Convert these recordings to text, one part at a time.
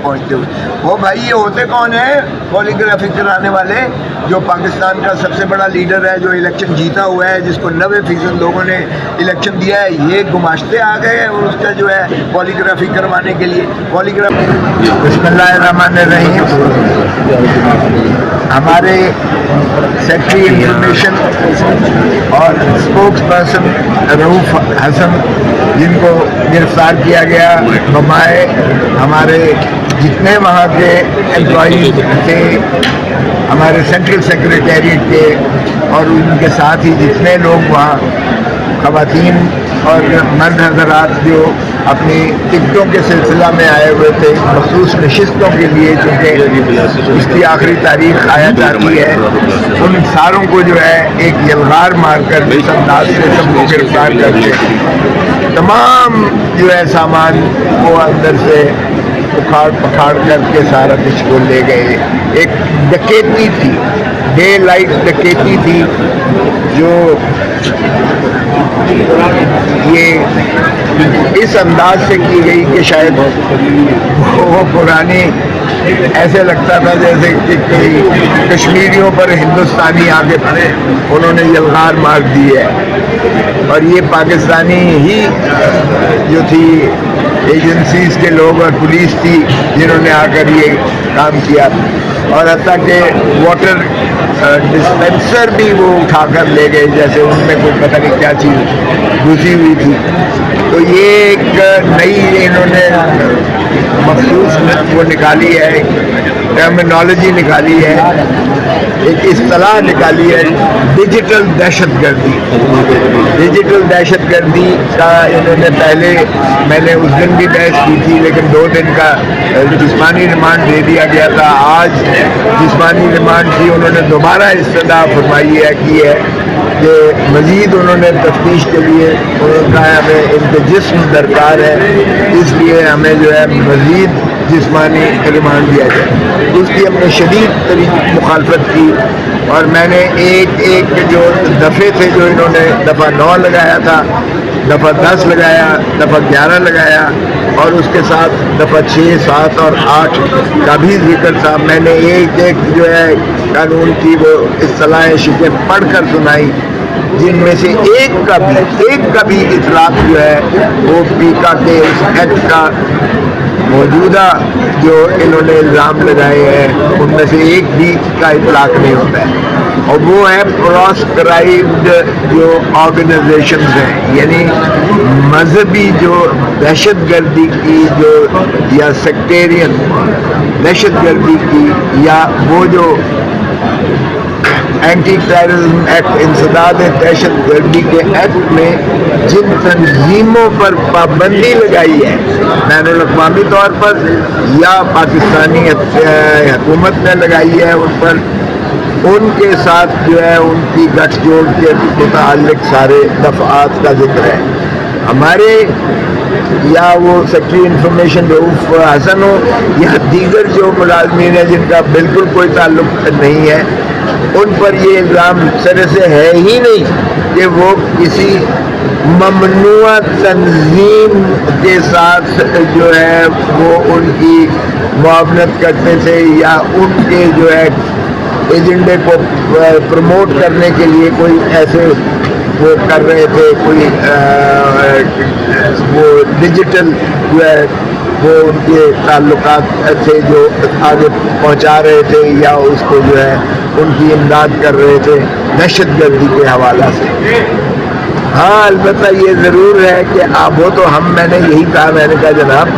پہنچتے ہوئے. وہ بھائی یہ ہوتے کون ہیں پالیگرافی کرانے والے؟ جو پاکستان کا سب سے بڑا لیڈر ہے, جو الیکشن جیتا ہوا ہے, جس کو 90% لوگوں نے الیکشن دیا ہے, یہ گماشتے آ گئے ہیں اور اس کا جو ہے پالیگرافی کروانے کے لیے. پالیگرافی. بسم اللہ الرحمن الرحیم. ہمارے سیکرٹری انفارمیشن اور اسپوکس پرسن رؤوف حسن, جن کو گرفتار کیا گیا, بمائے ہمارے جتنے وہاں کے امپلائیز تھے, ہمارے سینٹرل سیکریٹریٹ کے, اور ان کے ساتھ ہی جتنے لوگ وہاں خواتین اور مرد حضرات جو اپنی ٹکٹوں کے سلسلہ میں آئے ہوئے تھے مخصوص نشستوں کے لیے, چونکہ اس کی آخری تاریخ آیا جاتی ہے, ان ساروں کو جو ہے ایک یلغار مار کر اس انداز سے سب کو گرفتار کر کے تمام جو ہے سامان کو اندر سے اکھاڑ پکھاڑ کر کے سارا کچھ کو لے گئے. ایک ڈکیتی تھی, ڈے لائٹ ڈکیتی تھی, جو یہ اس انداز سے کی گئی کہ شاید وہ پرانی, ایسے لگتا تھا جیسے کہ کوئی کشمیریوں پر ہندوستانی آ کے پڑے, انہوں نے یلغار مار دی ہے. اور یہ پاکستانی ہی جو تھی ایجنسیز کے لوگ اور پولیس تھی جنہوں نے آ کر یہ کام کیا, اور حتیٰ کہ واٹر ڈسپینسر بھی وہ اٹھا کر لے گئے جیسے ان میں کوئی پتہ نہیں کیا چیز گھسی ہوئی تھی. تو یہ ایک نئی انہوں نے مخصوص وہ نکالی ہے, ٹرمینالوجی نکالی ہے, ایک اصطلاح نکالی ہے, ڈیجیٹل دہشت گردی. ڈیجیٹل دہشت گردی کا انہوں نے پہلے, میں نے اس دن بھی بحث کی تھی, لیکن 2 دن کا جسمانی ریمانڈ دے دیا گیا تھا. آج جسمانی ریمانڈ کی انہوں نے دوبارہ استدعا فرمائی ہے کی ہے کہ مزید انہوں نے تفتیش کے لیے انہوں نے کہا ہمیں ان کے جسم درکار ہے, اس لیے ہمیں جو ہے مزید جسمانی ریمانڈ دیا جائے. اس کی ہم نے شدید مخالفت کی, اور میں نے ایک جو دفعے تھے جو انہوں نے دفعہ 9 لگایا تھا, دفعہ 10 لگایا, دفعہ 11 لگایا, اور اس کے ساتھ دفعہ 6, 7 اور 8 کا بھی ذکر تھا. میں نے ایک جو ہے قانون کی وہ اصطلاحیں شکیں پڑھ کر سنائی, جن میں سے ایک کا بھی اطلاق جو ہے وہ پیکا کے اس ایکٹ کا موجودہ جو انہوں نے الزام لگائے ہیں ان میں سے ایک بھی کا اطلاق نہیں ہوتا ہے. اور وہ ہے پراسکرائبڈ جو آرگنائزیشنز ہیں, یعنی مذہبی جو دہشت گردی کی جو یا سیکٹیرین دہشت گردی کی, یا وہ جو اینٹی ٹیررزم ایکٹ, انسداد دہشت گردی کے ایکٹ میں جن تنظیموں پر پابندی لگائی ہے بین الاقوامی طور پر یا پاکستانی حکومت نے لگائی ہے ان پر, ان کے ساتھ جو ہے ان کی گٹھ جوڑ کے متعلق سارے دفعات کا ذکر ہے. ہمارے یا وہ سیکرٹری انفارمیشن رؤوف حسن ہو یا دیگر جو ملازمین ہیں جن کا بالکل کوئی تعلق نہیں ہے, ان پر یہ الزام سرے سے ہے ہی نہیں کہ وہ کسی ممنوع تنظیم کے ساتھ جو ہے وہ ان کی معاونت کرتے تھے, یا ان کے جو ہے ایجنڈے کو پروموٹ کرنے کے لیے کوئی ایسے وہ کر رہے تھے, کوئی وہ ڈیجیٹل جو ہے وہ ان کے تعلقات تھے جو آگے پہنچا رہے تھے, یا اس کو جو ہے ان کی امداد کر رہے تھے دہشت گردی کے حوالہ سے. ہاں البتہ یہ ضرور ہے کہ آپ وہ تو میں نے یہی کہا, میں نے کہا جناب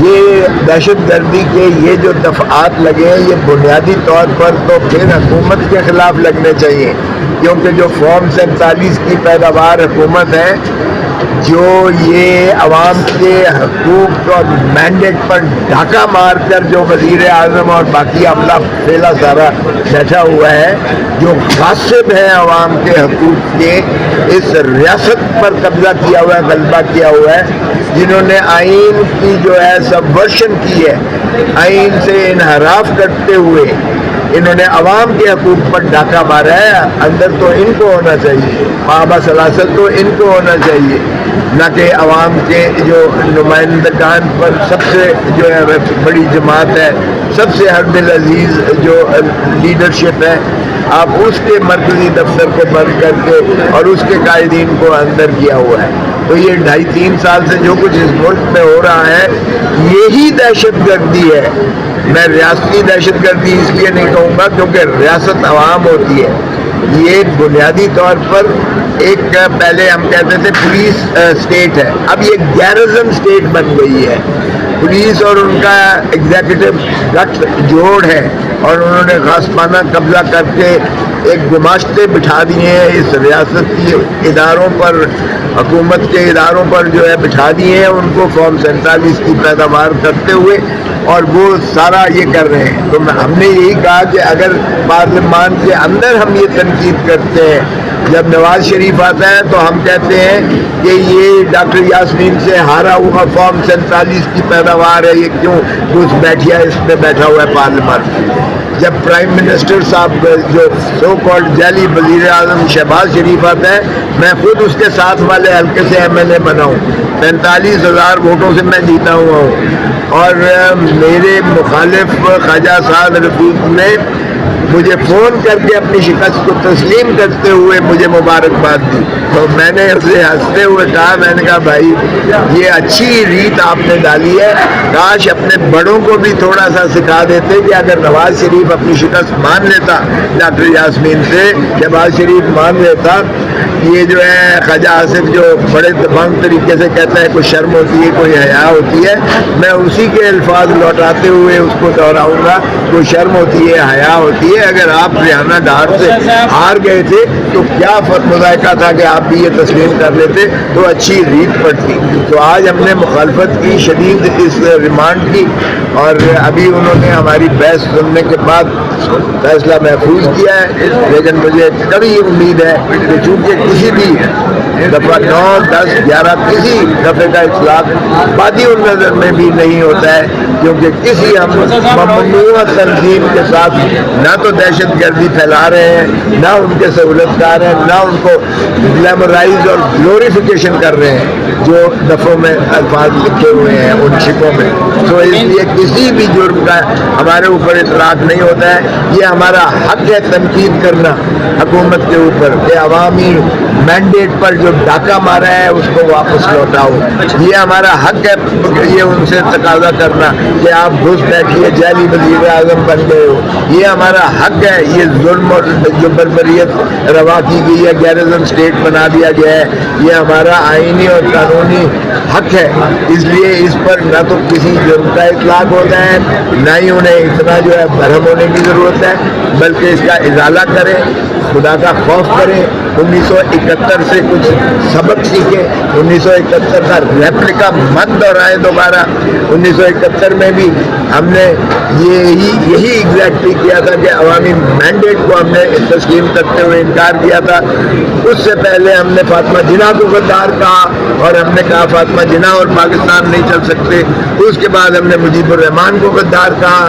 یہ دہشت گردی کے یہ جو دفعات لگے ہیں یہ بنیادی طور پر تو پھر حکومت کے خلاف لگنے چاہیے, کیونکہ جو فارم 47 کی پیداوار حکومت ہے, جو یہ عوام کے حقوق اور مینڈیٹ پر ڈھاکہ مار کر جو وزیر اعظم اور باقی عملہ پھیلا سارا بیٹھا ہوا ہے, جو غاصب ہے عوام کے حقوق کے, اس ریاست پر قبضہ کیا ہوا ہے, غلبہ کیا ہوا ہے, جنہوں نے آئین کی جو ہے سبورشن کی ہے, آئین سے انحراف کرتے ہوئے انہوں نے عوام کے حقوق پر ڈاکہ مارا ہے. اندر تو ان کو ہونا چاہیے, مآبا سلاسل تو ان کو ہونا چاہیے, نہ کہ عوام کے جو نمائندگان پر سب سے جو ہے بڑی جماعت ہے، سب سے حرب العزیز جو لیڈرشپ ہے، آپ اس کے مرکزی دفتر کو بند کر کے اور اس کے قائدین کو اندر کیا ہوا ہے. تو یہ 2.5-3 سال سے جو کچھ اس ملک میں ہو رہا ہے یہی دہشت گردی ہے. میں ریاستی دہشت گردی اس لیے نہیں کہوں گا کیونکہ ریاست عوام ہوتی ہے. یہ بنیادی طور پر ایک پہلے ہم کہتے تھے پولیس اسٹیٹ ہے، اب یہ گیرزن اسٹیٹ بن گئی ہے. پولیس اور ان کا ایگزیکٹو گٹھ جوڑ ہے اور انہوں نے غاصبانہ قبضہ کر کے ایک گماشتے بٹھا دیے ہیں اس ریاست کی اداروں پر، حکومت کے اداروں پر جو ہے بٹھا دیے ہیں ان کو فارم 47 کی پیداوار کرتے ہوئے، اور وہ سارا یہ کر رہے ہیں. تو ہم نے یہی کہا کہ اگر پارلیمان کے اندر ہم یہ تنقید کرتے ہیں، جب نواز شریف آتا ہے تو ہم کہتے ہیں کہ یہ ڈاکٹر یاسمین سے ہارا ہوا فارم 47 کی پیداوار ہے، یہ کیوں گھس بیٹھیا اس میں بیٹھا ہوا ہے پارلیمان. جب پرائم منسٹر صاحب جو سو کالڈ جعلی وزیر اعظم شہباز شریف آتا ہے، میں خود اس کے ساتھ والے حلقے سے MLA بنا ہوں، 45,000 ووٹوں سے میں جیتا ہوا ہوں، اور میرے مخالف خواجہ سعد رفیق نے مجھے فون کر کے اپنی شکست کو تسلیم کرتے ہوئے مجھے مبارکباد دی. تو میں نے اسے ہنستے ہوئے کہا، میں نے کہا بھائی یہ اچھی ریت آپ نے ڈالی ہے، کاش اپنے بڑوں کو بھی تھوڑا سا سکھا دیتے کہ اگر نواز شریف اپنی شکست مان لیتا ڈاکٹر یاسمین سے، شہباز شریف مان لیتا. یہ جو ہے خواجہ آصف جو بڑے دبنگ طریقے سے کہتا ہے کوئی شرم ہوتی ہے کوئی حیا ہوتی ہے، میں اسی کے الفاظ لوٹاتے ہوئے اس کو دہراؤں گا، کوئی شرم ہوتی ہے حیا ہوتی ہے. اگر آپ ریحانہ ڈار سے ہار گئے تھے تو کیا مذائقہ تھا کہ آپ بھی یہ تسلیم کر لیتے تو اچھی ریت پڑتی. تو آج ہم نے مخالفت کی شدید اس ریمانڈ کی، اور ابھی انہوں نے ہماری بحث سننے کے بعد فیصلہ محفوظ کیا ہے. لیکن مجھے کبھی امید ہے کہ چونکہ کسی بھی دفعہ 9, 10, 11 کسی دفعے کا اطلاق بادی النظر میں بھی نہیں ہوتا ہے، کیونکہ کسی ہم ممنوع تنظیم کے ساتھ نہ تو دہشت گردی پھیلا رہے ہیں، نہ ان کے سہولت کار ہیں، نہ ان کو گلیمرائز اور گلوریفیکیشن کر رہے ہیں جو دفعوں میں الفاظ لکھے ہوئے ہیں ان شکوں میں. تو اس لیے کسی بھی جرم کا ہمارے اوپر اطلاق نہیں ہوتا ہے. یہ ہمارا حق ہے تنقید کرنا حکومت کے اوپر کہ عوامی مینڈیٹ پر جو ڈاکہ مارا ہے اس کو واپس لوٹاؤ. یہ ہمارا حق ہے یہ ان سے تقاضا کرنا کہ آپ گھس بیٹھیے جعلی وزیر اعظم بن گئے ہو. یہ ہمارا حق ہے. یہ ظلم اور جو بربریت روا کی گئی ہے، گیرزن اسٹیٹ بنا دیا گیا ہے، یہ ہمارا آئینی اور قانونی حق ہے. اس لیے اس پر نہ تو کسی جرم کا اطلاق ہوتا ہے، نہ ہی انہیں اتنا جو ہے برہم ہونے کی ضرورت ہے، بلکہ اس کا ازالہ کریں، خدا کا خوف کریں. 1971 سے کچھ سبق سیکھیں، 1971 کا ریپلیکا مت دہرائیں دوبارہ. 1971 میں بھی ہم نے یہی ایگزیکٹلی کیا تھا کہ عوامی مینڈیٹ کو ہم نے تسلیم کرتے ہوئے انکار کیا تھا. اس سے پہلے ہم نے فاطمہ جناح کو غدار کہا اور ہم نے کہا فاطمہ جناح اور پاکستان نہیں چل سکتے. اس کے بعد ہم نے مجیب الرحمان کو غدار کہا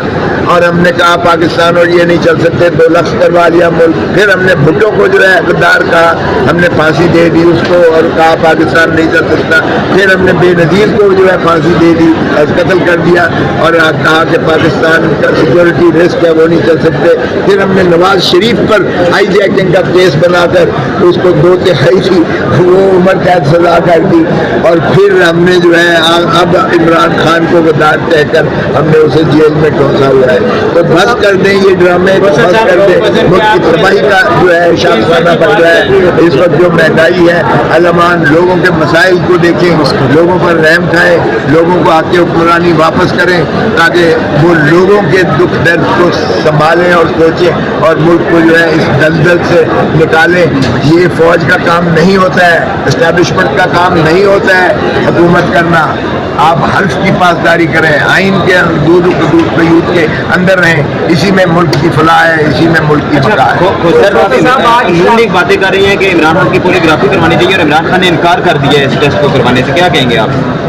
اور ہم نے کہا پاکستان اور یہ نہیں چل سکتے، 2 لفظ کروا لیا ملک. پھر ہم نے بھٹو کو جو ہے غدار کہا، ہم نے پھانسی دے دی اس کو اور کہا پاکستان نہیں چل سکتا. پھر ہم نے بے نظیر کو جو ہے پھانسی دے دی، قتل کر دیا اور کہا کہ پاکستان کا سیکورٹی رسک ہے وہ نہیں چل سکتے. پھر ہم نے نواز شریف پر ہائی جیکنگ کا کیس بنا کر اس کو 2 تہائی کی وہ عمر قید سزا کر دی. اور پھر ہم نے جو ہے اب عمران خان کو غدار کہہ کر ہم نے اسے جیل میں ٹھونسا ہوا ہے. تو بس کر دیں یہ ڈرامے، بس کر دیں. ملک کی تباہی کا جو ہے شاخسانہ بن رہا ہے. اس وقت جو مہنگائی ہے، علمان لوگوں کے مسائل کو دیکھیں، لوگوں پر رحم کھائیں، لوگوں کو آ کے حکمرانی واپس کریں تاکہ وہ لوگوں کے دکھ درد کو سنبھالیں اور سوچیں اور ملک کو جو ہے اس دلدل سے نکالیں. یہ فوج کا کام نہیں ہوتا ہے، اسٹیبلشمنٹ کا کام نہیں ہوتا ہے حکومت کرنا. آپ حلف کی پاسداری کریں، آئین کے حدود کے اندر رہیں. اسی میں ملک کی فلاح ہے، اسی میں ملک کی بقا ہے. ایک باتیں کر رہی ہیں کہ عمران خان کی پولیگرافی کروانی چاہیے اور عمران خان نے انکار کر دیا ہے اس ٹیسٹ کو کروانے سے، کیا کہیں گے آپ؟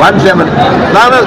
17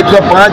105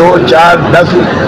2, 4, 10